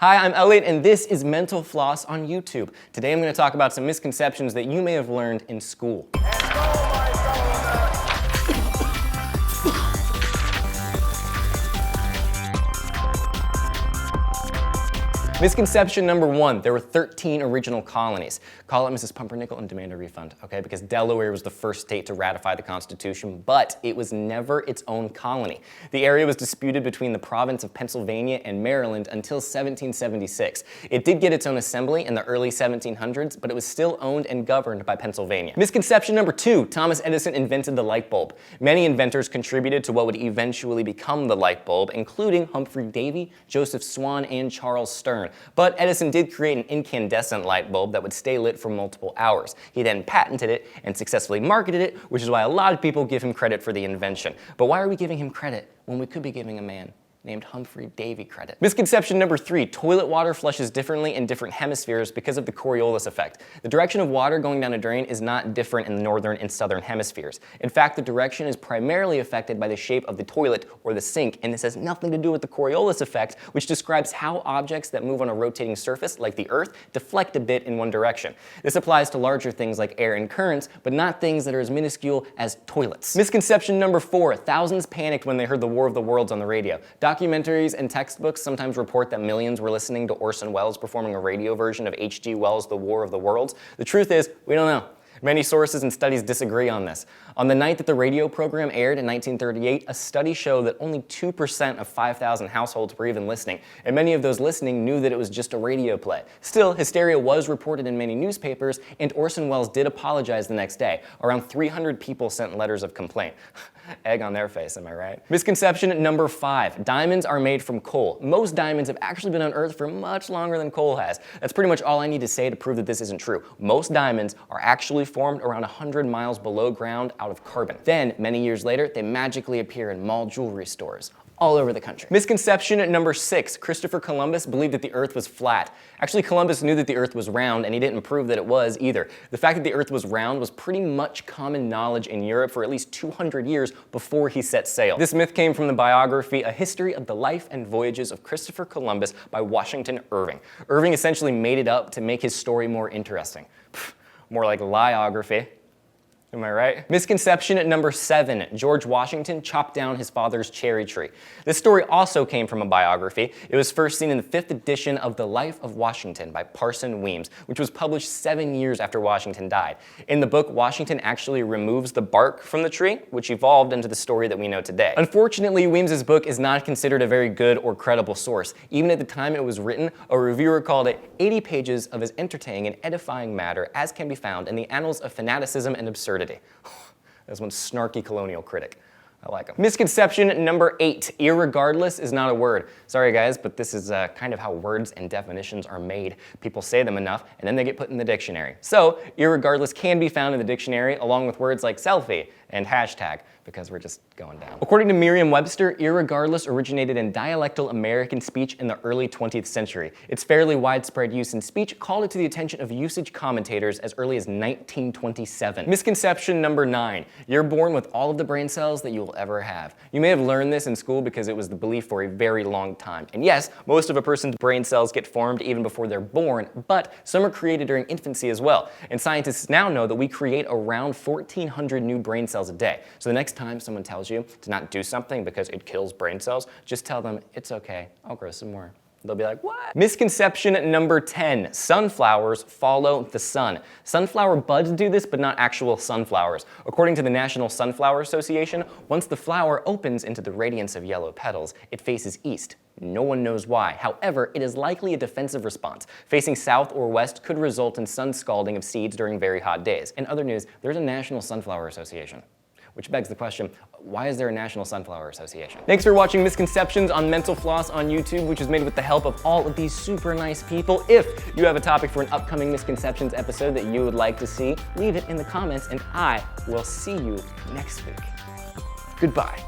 Hi, I'm Elliot, and this is Mental Floss on YouTube. Today I'm going to talk about some misconceptions that you may have learned in school. Misconception number one, there were 13 original colonies. Call it Mrs. Pumpernickel and demand a refund, okay? Because Delaware was the first state to ratify the Constitution, but it was never its own colony. The area was disputed between the province of Pennsylvania and Maryland until 1776. It did get its own assembly in the early 1700s, but it was still owned and governed by Pennsylvania. Misconception number two, Thomas Edison invented the light bulb. Many inventors contributed to what would eventually become the light bulb, including Humphrey Davy, Joseph Swan, and Charles Stern. But Edison did create an incandescent light bulb that would stay lit for multiple hours. He then patented it and successfully marketed it, which is why a lot of people give him credit for the invention. But why are we giving him credit when we could be giving a man named Humphrey Davy credit? Misconception number three, toilet water flushes differently in different hemispheres because of the Coriolis effect. The direction of water going down a drain is not different in the northern and southern hemispheres. In fact, the direction is primarily affected by the shape of the toilet or the sink, and this has nothing to do with the Coriolis effect, which describes how objects that move on a rotating surface, like the Earth, deflect a bit in one direction. This applies to larger things like air and currents, but not things that are as minuscule as toilets. Misconception number four, thousands panicked when they heard the War of the Worlds on the radio. Documentaries and textbooks sometimes report that millions were listening to Orson Welles performing a radio version of H.G. Wells' The War of the Worlds. The truth is, we don't know. Many sources and studies disagree on this. On the night that the radio program aired in 1938, a study showed that only 2% of 5,000 households were even listening, and many of those listening knew that it was just a radio play. Still, hysteria was reported in many newspapers, and Orson Welles did apologize the next day. Around 300 people sent letters of complaint. Egg on their face, am I right? Misconception number five, diamonds are made from coal. Most diamonds have actually been unearthed for much longer than coal has. That's pretty much all I need to say to prove that this isn't true. Most diamonds are actually formed around 100 miles below ground out of carbon. Then, many years later, they magically appear in mall jewelry stores all over the country. Misconception number six, Christopher Columbus believed that the Earth was flat. Actually, Columbus knew that the Earth was round, and he didn't prove that it was either. The fact that the Earth was round was pretty much common knowledge in Europe for at least 200 years before he set sail. This myth came from the biography, A History of the Life and Voyages of Christopher Columbus by Washington Irving. Irving essentially made it up to make his story more interesting. More like liography. Am I right? Misconception number seven, George Washington chopped down his father's cherry tree. This story also came from a biography. It was first seen in the 5th edition of The Life of Washington by Parson Weems, which was published 7 years after Washington died. In the book, Washington actually removes the bark from the tree, which evolved into the story that we know today. Unfortunately, Weems's book is not considered a very good or credible source. Even at the time it was written, a reviewer called it 80 pages of as entertaining and edifying matter as can be found in the annals of fanaticism and absurdity. That's one snarky colonial critic. I like him. Misconception number 8, irregardless is not a word. Sorry guys, but this is kind of how words and definitions are made. People say them enough, and then they get put in the dictionary. So, irregardless can be found in the dictionary along with words like selfie and hashtag, because we're just going down. According to Merriam-Webster, irregardless originated in dialectal American speech in the early 20th century. Its fairly widespread use in speech called it to the attention of usage commentators as early as 1927. Misconception number 9, you're born with all of the brain cells that you will ever have. You may have learned this in school because it was the belief for a very long time. And yes, most of a person's brain cells get formed even before they're born, but some are created during infancy as well. And scientists now know that we create around 1,400 new brain cells a day. So the next time someone tells you to not do something because it kills brain cells, just tell them, it's okay, I'll grow some more. They'll be like, what? Misconception number 10, sunflowers follow the sun. Sunflower buds do this, but not actual sunflowers. According to the National Sunflower Association, once the flower opens into the radiance of yellow petals, it faces east. No one knows why. However, it is likely a defensive response. Facing south or west could result in sun scalding of seeds during very hot days. In other news, there's a National Sunflower Association. Which begs the question, why is there a National Sunflower Association? Thanks for watching Misconceptions on Mental Floss on YouTube, which is made with the help of all of these super nice people. If you have a topic for an upcoming Misconceptions episode that you would like to see, leave it in the comments and I will see you next week. Goodbye.